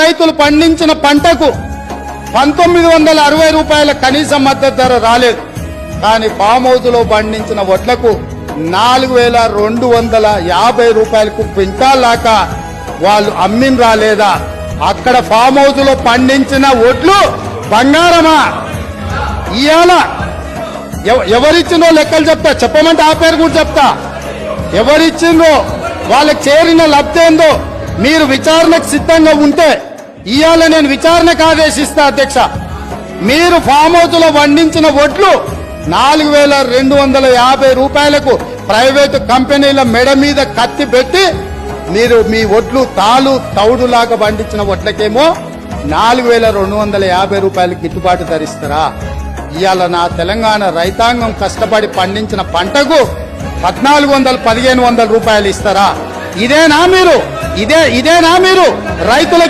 రైతులు పండించిన పంటకు 1960 రూపాయల కనీస మద్దతు ధర రాలేదు. కానీ ఫామ్ హౌస్ లో పండించిన వడ్లకు 4250 రూపాయలకు క్వింటాల్ దాకా వాళ్ళు అమ్మిన రాలేదా? అక్కడ ఫామ్ హౌస్ లో పండించిన వడ్లు బంగారమా? ఇవాళ ఎవరిచ్చిందో లెక్కలు చెప్తా, చెప్పమంటే ఆ పేరు కూడా చెప్తా. ఎవరిచ్చిందో వాళ్ళకి చేరిన లబ్ధేందో మీరు విచారణకు సిద్ధంగా ఉంటే ఇవాళ నేను విచారణకు ఆదేశిస్తా అధ్యక్ష. మీరు ఫామ్ హౌస్ లో పండించిన వడ్లు 4250 రూపాయలకు ప్రైవేటు కంపెనీల మెడ మీద కత్తి పెట్టి మీరు మీ వడ్లు తౌడులాగా పండించిన వడ్లకేమో 4250 రూపాయలు గిట్టుబాటు ధరిస్తారా? ఇవాళ నా తెలంగాణ రైతాంగం కష్టపడి పండించిన పంటకు 1400-1500 రూపాయలు ఇస్తారా? ఇదేనా మీరు రైతులకు